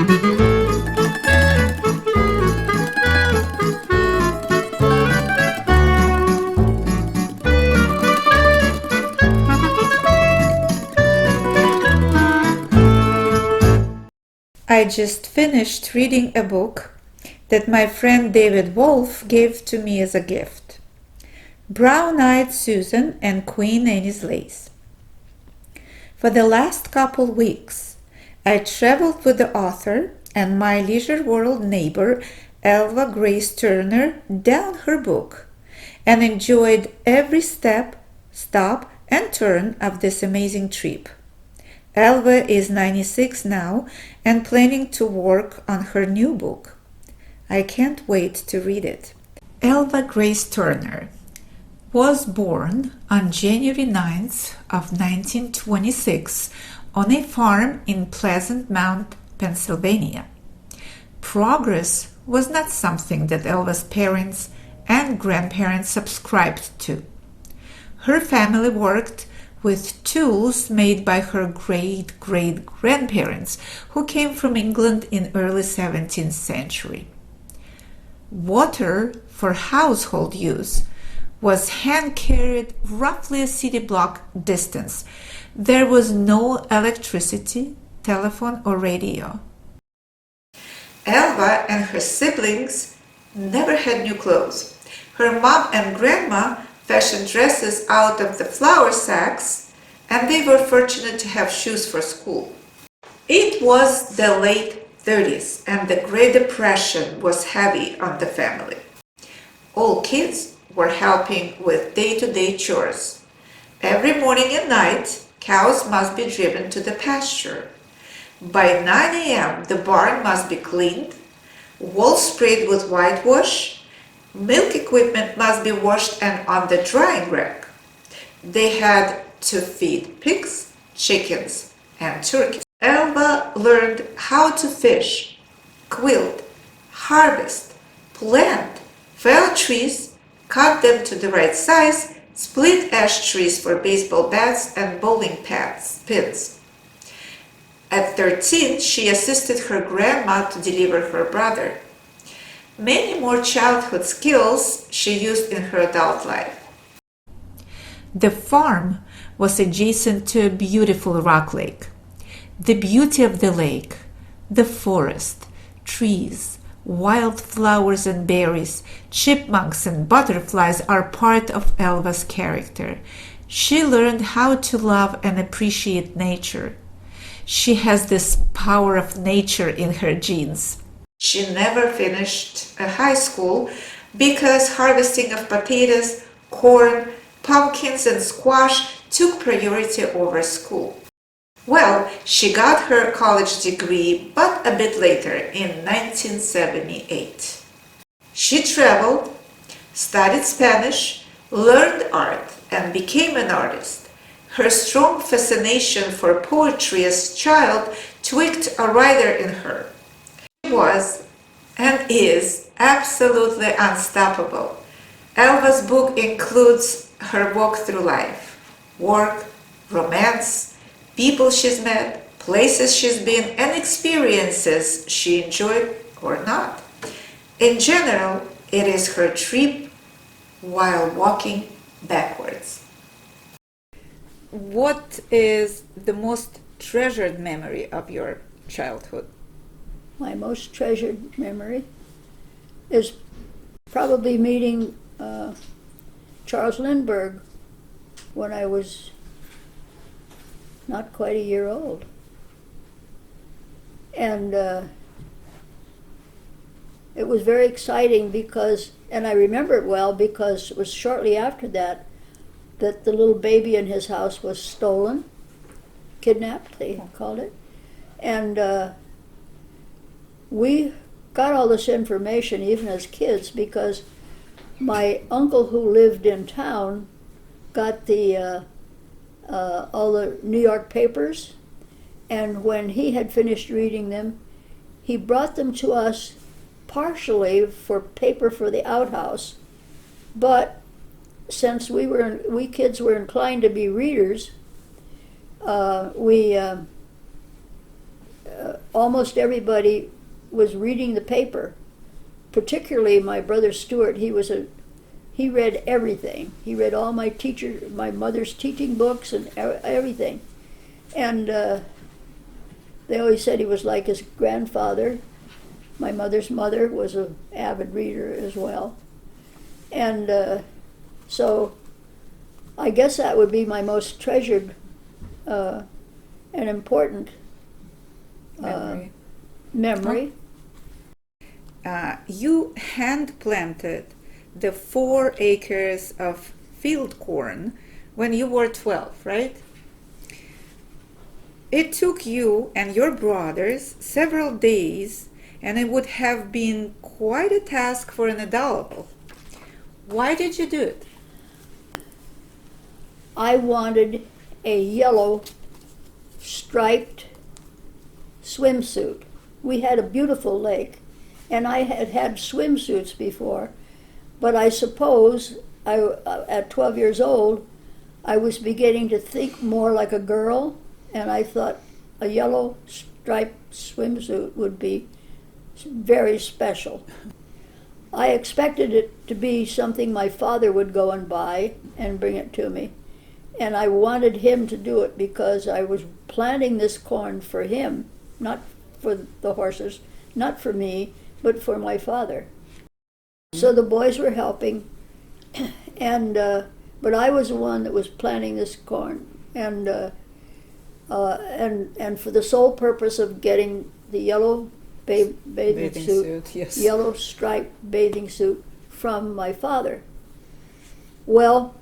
I just finished reading a book that my friend David Wolf gave to me as a gift. Brown-Eyed Susan and Queen Anne's Lace. For the last couple weeks, I traveled with the author and my Leisure World neighbor, Elva Grace Turner, down her book and enjoyed every stop, and turn of this amazing trip. Elva is 96 now and planning to work on her new book. I can't wait to read it. Elva Grace Turner was born on January 9th of 1926 on a farm in Pleasant Mount, Pennsylvania. Progress was not something that Elva's parents and grandparents subscribed to. Her family worked with tools made by her great-great-grandparents who came from England in early 17th century. Water for household use was hand-carried roughly a city block distance. There was no electricity, telephone, or radio. Elva and her siblings never had new clothes. Her mom and grandma fashioned dresses out of the flour sacks, and they were fortunate to have shoes for school. It was the late 30s, and the Great Depression was heavy on the family. All kids were helping with day-to-day chores. Every morning and night, cows must be driven to the pasture. By 9 a.m., the barn must be cleaned, walls sprayed with whitewash, milk equipment must be washed and on the drying rack. They had to feed pigs, chickens, and turkeys. Elva learned how to fish, quilt, harvest, plant, fell trees, cut them to the right size, split ash trees for baseball bats and bowling pins. At 13, she assisted her grandma to deliver her brother. Many more childhood skills she used in her adult life. The farm was adjacent to a beautiful rock lake. The beauty of the lake, the forest, trees, wildflowers and berries, chipmunks and butterflies are part of Elva's character. She learned how to love and appreciate nature. She has this power of nature in her genes. She never finished high school because harvesting of potatoes, corn, pumpkins, and squash took priority over school. Well, she got her college degree, but a bit later, in 1978. She traveled, studied Spanish, learned art, and became an artist. Her strong fascination for poetry as a child tweaked a writer in her. She was, and is, absolutely unstoppable. Elva's book includes her walk through life, work, romance, people she's met, places she's been, and experiences she enjoyed or not. In general, it is her trip while walking backwards. What is the most treasured memory of your childhood? My most treasured memory is probably meeting Charles Lindbergh when I was not quite a year old. And it was very exciting because, and I remember it well because it was shortly after that that the little baby in his house was stolen, kidnapped, they called it. And we got all this information even as kids because my uncle who lived in town got the all the New York papers, and when he had finished reading them, he brought them to us partially for paper for the outhouse, but since we kids were inclined to be readers, we almost everybody was reading the paper. Particularly my brother Stuart, he read everything. He read all my mother's teaching books and everything. And they always said he was like his grandfather. My mother's mother was an avid reader as well. And so I guess that would be my most treasured and important memory. You hand planted the 4 acres of field corn when you were 12, right? It took you and your brothers several days, and it would have been quite a task for an adult. Why did you do it? I wanted a yellow striped swimsuit. We had a beautiful lake, and I had had swimsuits before, but I suppose at 12 years old, I was beginning to think more like a girl, and I thought a yellow striped swimsuit would be very special. I expected it to be something my father would go and buy and bring it to me, and I wanted him to do it because I was planting this corn for him, not for the horses, not for me, but for my father. So the boys were helping, and but I was the one that was planting this corn, and for the sole purpose of getting the yellow bathing suit, yes. yellow striped bathing suit from my father. Well,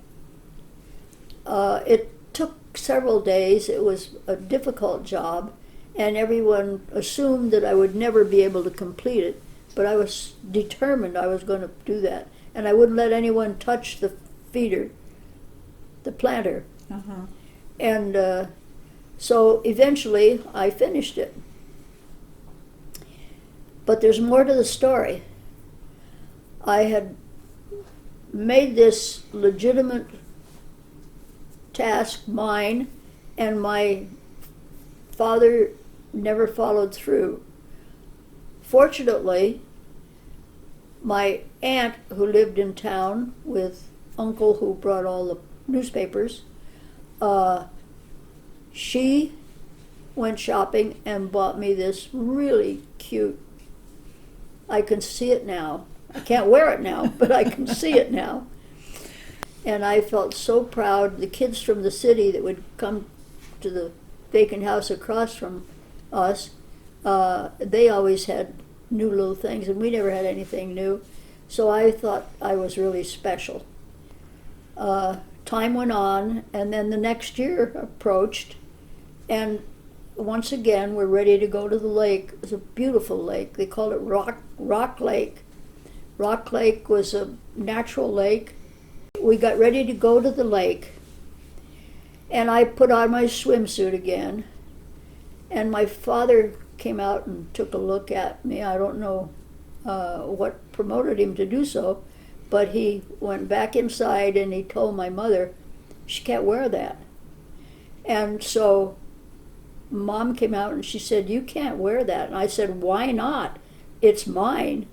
it took several days. It was a difficult job, and everyone assumed that I would never be able to complete it, but I was determined I was going to do that, and I wouldn't let anyone touch the feeder, the planter. Uh-huh. And so eventually I finished it. But there's more to the story. I had made this legitimate task mine, and my father never followed through. Fortunately, my aunt, who lived in town with uncle who brought all the newspapers, she went shopping and bought me this really cute, I can see it now. I can't wear it now, but I can see it now. And I felt so proud. The kids from the city that would come to the vacant house across from us, they always had new little things, and we never had anything new. So I thought I was really special. Time went on, and then the next year approached, and once again we're ready to go to the lake. It was a beautiful lake. They called it Rock Lake. Rock Lake was a natural lake. We got ready to go to the lake, and I put on my swimsuit again, and my father came out and took a look at me. I don't know what promoted him to do so, but he went back inside and he told my mother, she can't wear that. And so Mom came out and she said, you can't wear that. And I said, why not? It's mine.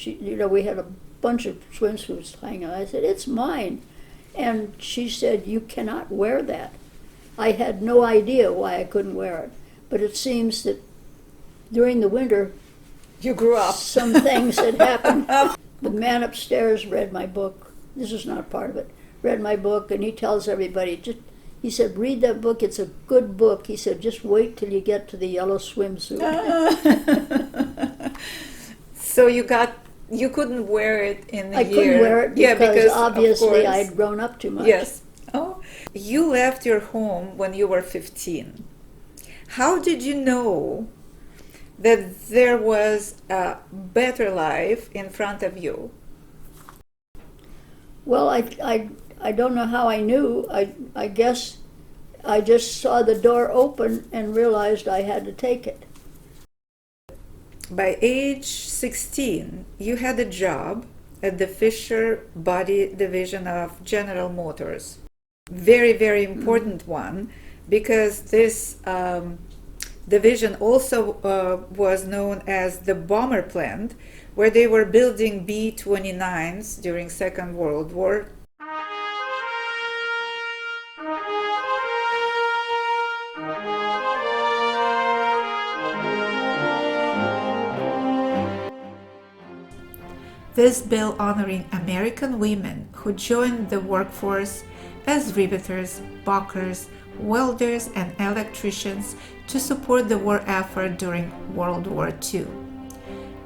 We had a bunch of swimsuits hanging on. I said, it's mine. And she said, you cannot wear that. I had no idea why I couldn't wear it. But it seems that during the winter, you grew up. Some things had happened. The man upstairs read my book. This is not part of it. Read my book, and he tells everybody, he said, read that book. It's a good book. He said, just wait till you get to the yellow swimsuit. So you couldn't wear it in the year. I couldn't wear it because obviously I'd grown up too much. Yes. Oh, you left your home when you were 15. How did you know that there was a better life in front of you? Well, I don't know how I knew. I guess I just saw the door open and realized I had to take it. By age 16, you had a job at the Fisher Body Division of General Motors. Very, very important one, because this division also was known as the bomber plant, where they were building B-29s during Second World War. This bill honoring American women who joined the workforce as riveters, buckers, welders, and electricians to support the war effort during World War II.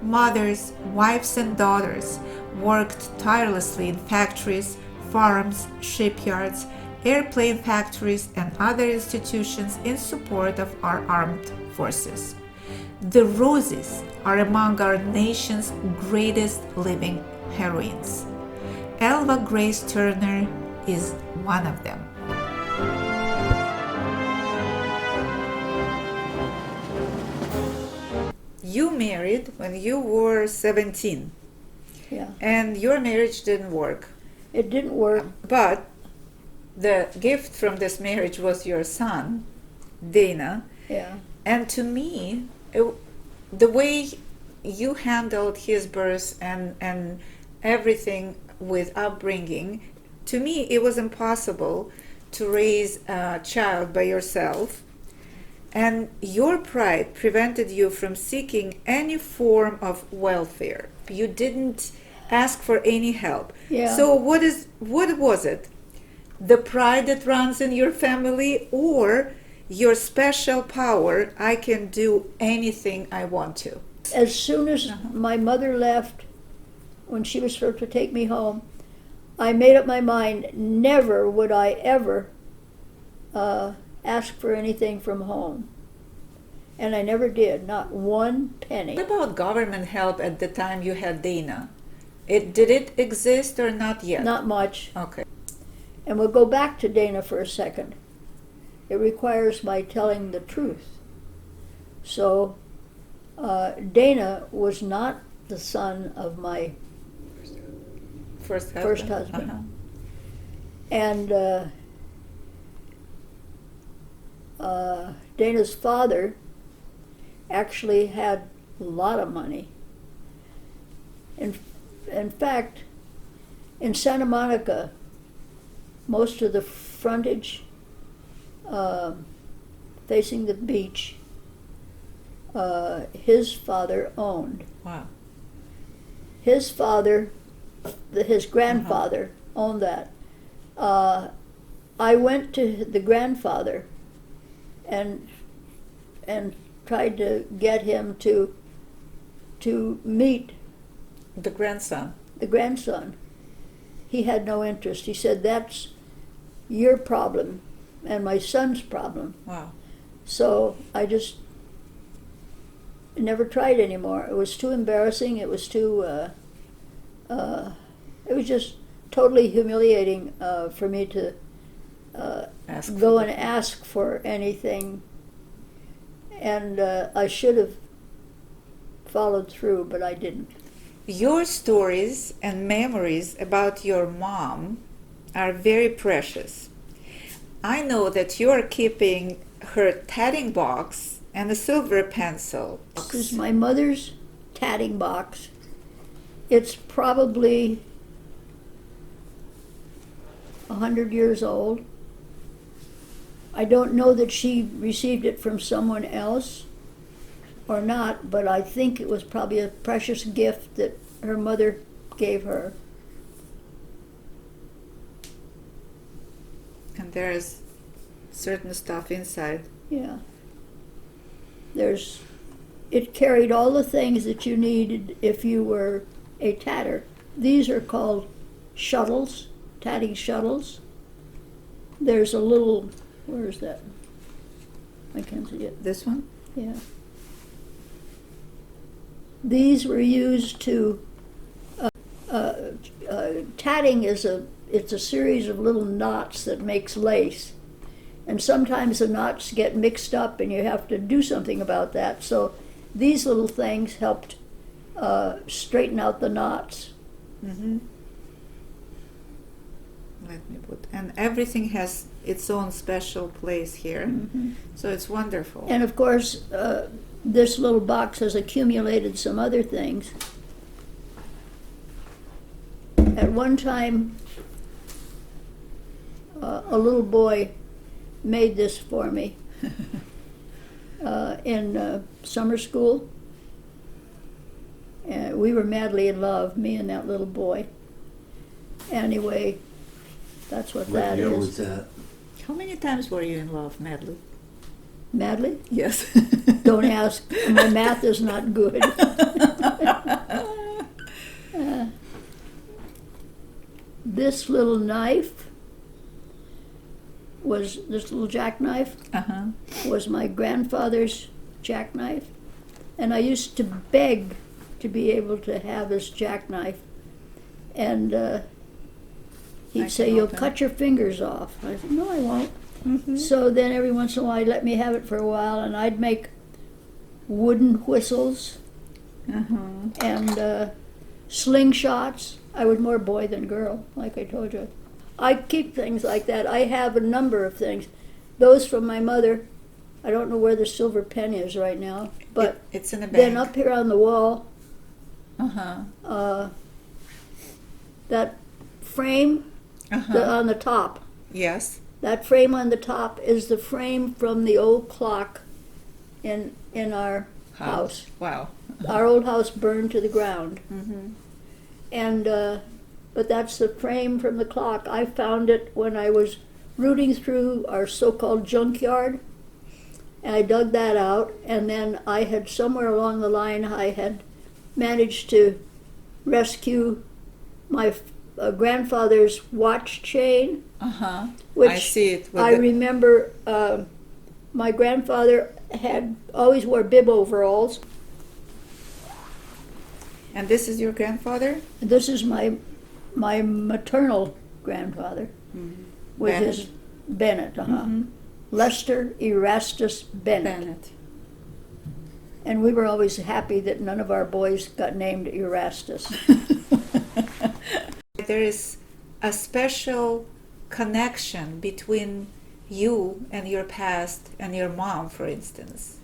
Mothers, wives, and daughters worked tirelessly in factories, farms, shipyards, airplane factories, and other institutions in support of our armed forces. The Roses are among our nation's greatest living heroines. Elva Grace Turner is one of them. You married when you were 17, Yeah. and your marriage didn't work. It didn't work. But the gift from this marriage was your son, Dana. Yeah. And to me, the way you handled his birth and everything with upbringing, to me, it was impossible to raise a child by yourself. And your pride prevented you from seeking any form of welfare. You didn't ask for any help. Yeah. So what was it? The pride that runs in your family, or your special power, I can do anything I want to? As soon as my mother left, when she was supposed to take me home, I made up my mind never would I ever ask for anything from home. And I never did, not one penny. What about government help at the time you had Dana? Did it exist or not yet? Not much. Okay. And we'll go back to Dana for a second. It requires my telling the truth. So Dana was not the son of my First husband. first husband. Uh-huh. And Dana's father actually had a lot of money. In fact, in Santa Monica, most of the frontage facing the beach, his father owned. Wow. His father, his grandfather owned that. I went to the grandfather and tried to get him to meet The grandson. the grandson. He had no interest. He said, "That's your problem and my son's problem." Wow. So I just never tried anymore. It was too embarrassing. It was too, it was just totally humiliating for me to Ask go for and ask for anything. And I should have followed through, but I didn't. Your stories and memories about your mom are very precious. I know that you are keeping her tatting box and a silver pencil. This is my mother's tatting box. It's probably 100 years old. I don't know that she received it from someone else or not, but I think it was probably a precious gift that her mother gave her. And there's certain stuff inside. Yeah. It carried all the things that you needed if you were a tatter. These are called shuttles, tatting shuttles. There's a little, where is that? I can't see it. This one? Yeah. These were used to, tatting it's a series of little knots that makes lace. And sometimes the knots get mixed up and you have to do something about that. So these little things helped straighten out the knots. Mm-hmm. Let me put, and everything has its own special place here. So it's wonderful. And of course, this little box has accumulated some other things. At one time, a little boy made this for me in summer school. We were madly in love, me and that little boy. Anyway, that's what What that year is. was that? How many times were you in love, madly? Madly? Yes. Don't ask. My math is not good. This little knife this little jackknife was my grandfather's jackknife, and I used to beg to be able to have this jackknife, and he'd say, "You'll cut your fingers off." I said, "No, I won't." So then every once in a while he'd let me have it for a while, and I'd make wooden whistles and slingshots. I was more boy than girl, like I told you. I keep things like that. I have a number of things. Those from my mother. I don't know where the silver pen is right now, but it's in the then bag. up here on the wall, that frame on the top. Yes. That frame on the top is the frame from the old clock in our house. Wow. Our old house burned to the ground. And but that's the frame from the clock. I found it when I was rooting through our so-called junkyard, and I dug that out, and then I had somewhere along the line I had managed to rescue my grandfather's watch chain, which I see it. With I remember my grandfather always wore bib overalls. And this is your grandfather? This is my maternal grandfather, which is Bennett, Lester Erastus Bennett. And we were always happy that none of our boys got named Erastus. There is a special connection between you and your past and your mom, for instance.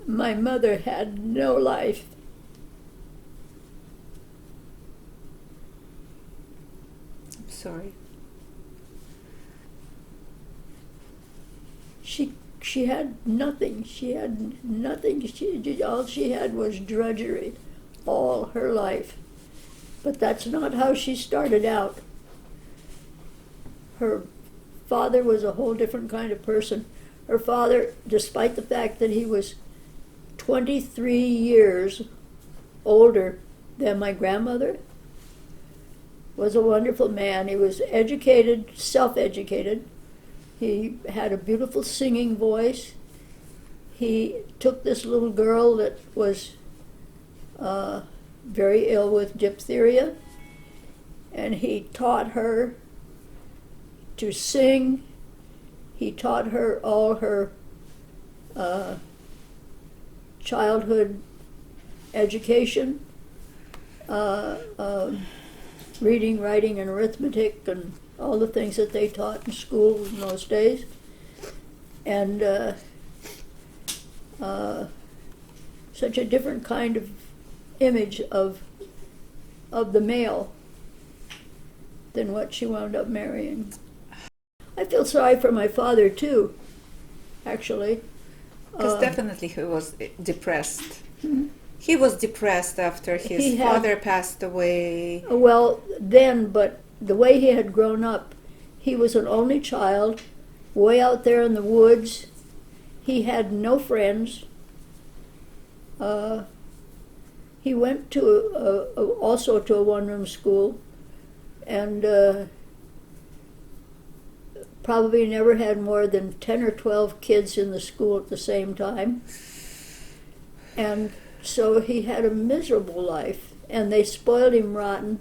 My mother had no life. I'm sorry. She had nothing. She had nothing. All she had was drudgery all her life. But that's not how she started out. Her father was a whole different kind of person. Her father, despite the fact that he was 23 years older than my grandmother, was a wonderful man. He was educated, self-educated. He had a beautiful singing voice. He took this little girl that was very ill with diphtheria, and he taught her to sing. He taught her all her childhood education, reading, writing, and arithmetic, and all the things that they taught in school in those days. And such a different kind of image of the male than what she wound up marrying. I feel sorry for my father too, actually. Because definitely he was depressed. He was depressed after his father passed away. Well, then, but the way he had grown up, he was an only child, way out there in the woods. He had no friends. He went to also to a one-room school, and probably never had more than 10 or 12 kids in the school at the same time. And so he had a miserable life, and they spoiled him rotten.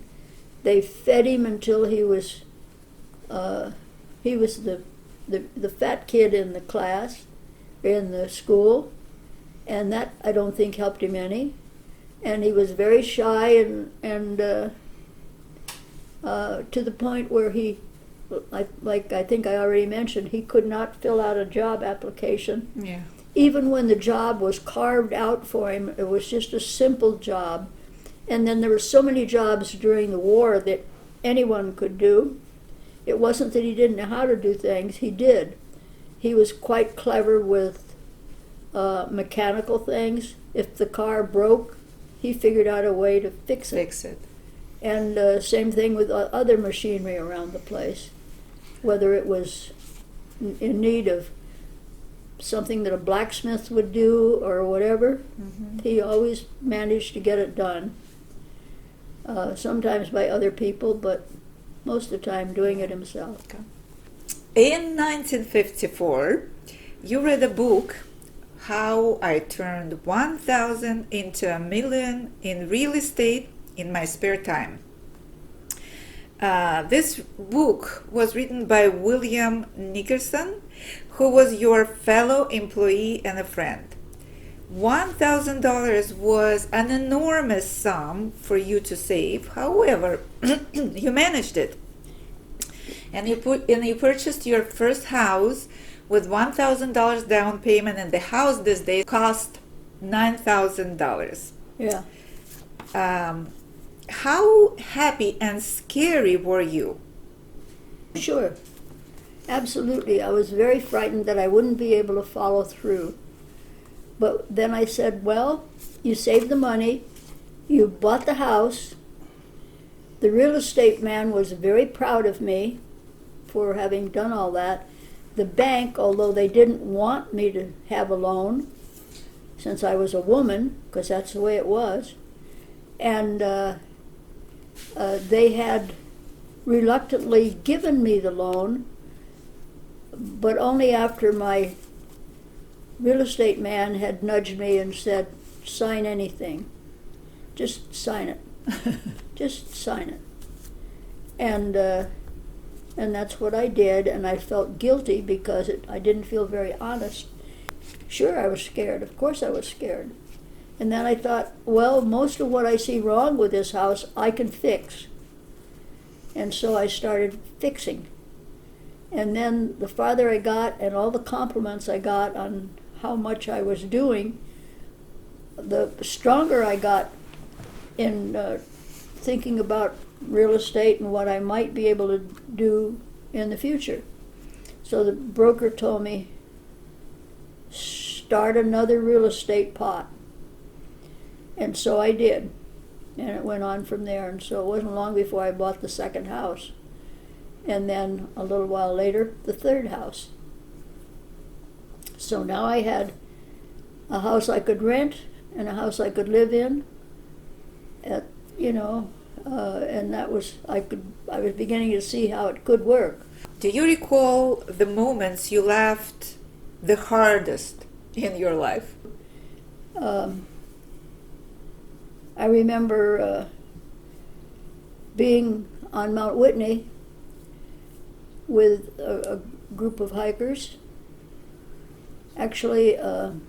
They fed him until he was the fat kid in the class, in the school, and that I don't think helped him any. and he was very shy and to the point where he, like I think I already mentioned, he could not fill out a job application. Yeah. Even when the job was carved out for him, it was just a simple job. And then there were so many jobs during the war that anyone could do. It wasn't that he didn't know how to do things, he did. He was quite clever with mechanical things. If the car broke, he figured out a way to fix it. Fix it. And same thing with other machinery around the place, whether it was in need of something that a blacksmith would do or whatever, he always managed to get it done. Sometimes by other people, but most of the time doing it himself. In 1954, you read a book, How I Turned 1,000 into $1 million in Real Estate in My Spare Time. This book was written by William Nickerson, who was your fellow employee and a friend. $1,000 was an enormous sum for you to save. However, you managed it. And you purchased your first house with $1,000 down payment, and the house this day cost $9,000. Yeah. How happy and scary were you? Sure. Absolutely. I was very frightened that I wouldn't be able to follow through. But then I said, well, you saved the money, you bought the house. The real estate man was very proud of me for having done all that. The bank, although they didn't want me to have a loan, since I was a woman, because that's the way it was, and they had reluctantly given me the loan, but only after my real estate man had nudged me and said, sign anything. Just sign it. Just sign it. And that's what I did, and I felt guilty because I didn't feel very honest. Sure, I was scared. Of course I was scared. And then I thought, well, most of what I see wrong with this house, I can fix. And so I started fixing. And then the farther I got and all the compliments I got on how much I was doing, the stronger I got in thinking about real estate and what I might be able to do in the future. So the broker told me, start another real estate pot. And so I did. And it went on from there. And so it wasn't long before I bought the second house. And then a little while later, the third house. So now I had a house I could rent and a house I could live in. And that was I was beginning to see how it could work. Do you recall the moments you laughed the hardest in your life? I remember being on Mount Whitney with a group of hikers. Actually, I'll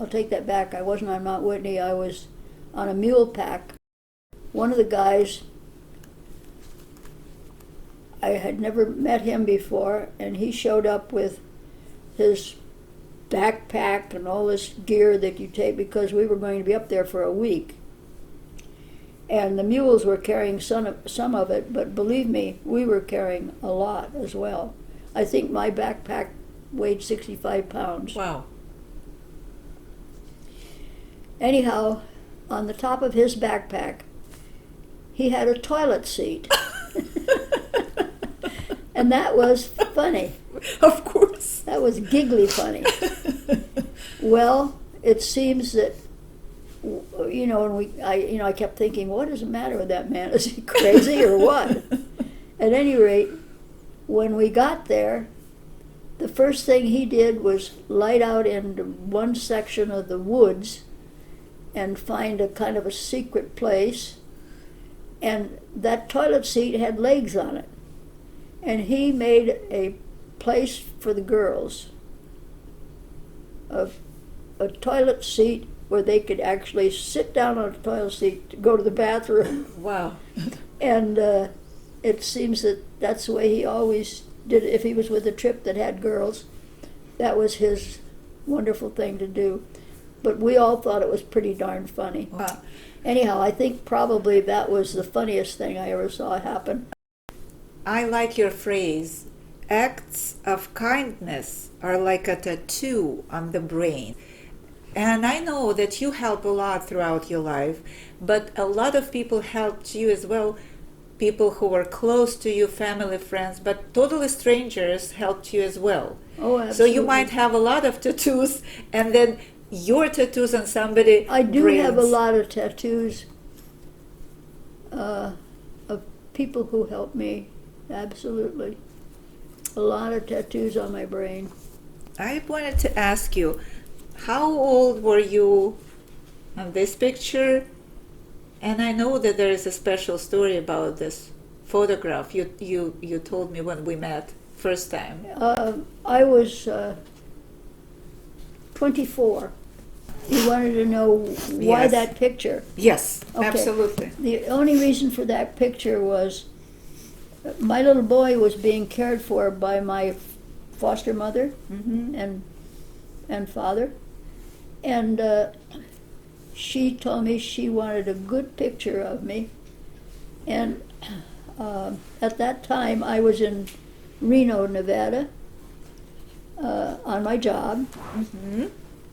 take that back. I wasn't on Mount Whitney. I was on a mule pack. One of the guys, I had never met him before, and he showed up with his backpack and all this gear that you take because we were going to be up there for a week. And the mules were carrying some of it, but believe me, we were carrying a lot as well. I think my backpack weighed 65 pounds. Wow. Anyhow, on the top of his backpack, he had a toilet seat. And that was funny. Of course. That was giggly funny. Well, it seems that, I kept thinking, what is the matter with that man? Is he crazy or what? At any rate, when we got there, the first thing he did was light out into one section of the woods and find a kind of a secret place. And that toilet seat had legs on it. And he made a place for the girls. A toilet seat where they could actually sit down on a toilet seat to go to the bathroom. Wow. And it seems that that's the way he always did it. If he was with a trip that had girls, that was his wonderful thing to do. But we all thought it was pretty darn funny. Wow. Anyhow, I think probably that was the funniest thing I ever saw happen. I like your phrase, acts of kindness are like a tattoo on the brain. And I know that you help a lot throughout your life, but a lot of people helped you as well. People who were close to you, family, friends, but totally strangers helped you as well. Oh, So absolutely. you might have a lot of tattoos, and then your tattoos on somebody. I do have a brains. lot of tattoos of people who helped me, absolutely. A lot of tattoos on my brain. I wanted to ask you, how old were you on this picture? And I know that there is a special story about this photograph. You told me when we met first time. I was 24. You wanted to know why Yes. that picture. Yes, Okay. absolutely. The only reason for that picture was my little boy was being cared for by my foster mother and father. And she told me she wanted a good picture of me. And at that time, I was in Reno, Nevada, on my job.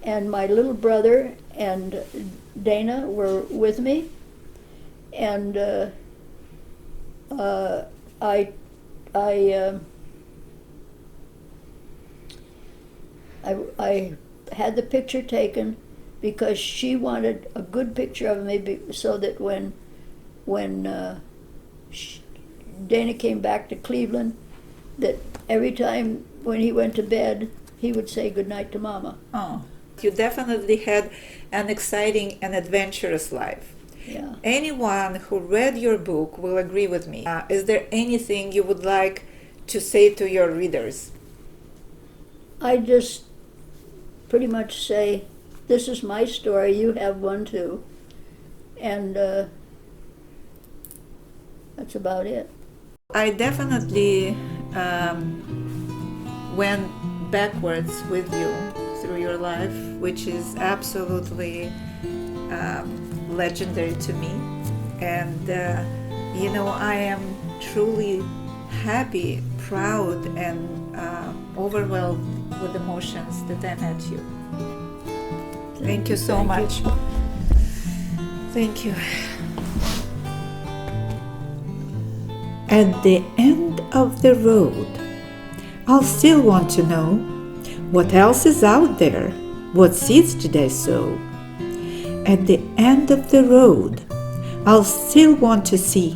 And my little brother and Dana were with me. And I had the picture taken because she wanted a good picture of me so that when Dana came back to Cleveland, that every time when he went to bed, he would say goodnight to Mama. Oh, you definitely had an exciting and adventurous life. Yeah. Anyone who read your book will agree with me. Is there anything you would like to say to your readers? I just pretty much say, this is my story, you have one too. And that's about it. I definitely went backwards with you through your life, which is absolutely legendary to me. And, I am truly happy, proud, and overwhelmed with emotions that I met you. Thank you so much. Thank you. At the end of the road, I'll still want to know what else is out there, what seeds did I sow? At the end of the road, I'll still want to see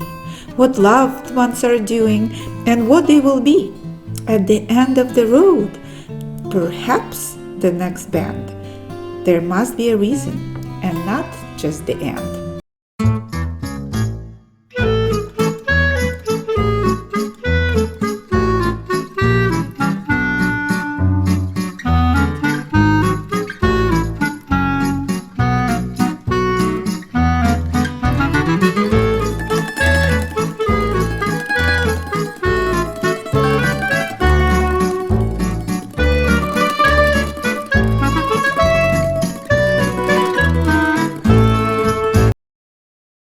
what loved ones are doing and what they will be. At the end of the road, perhaps the next bend. There must be a reason and not just the end.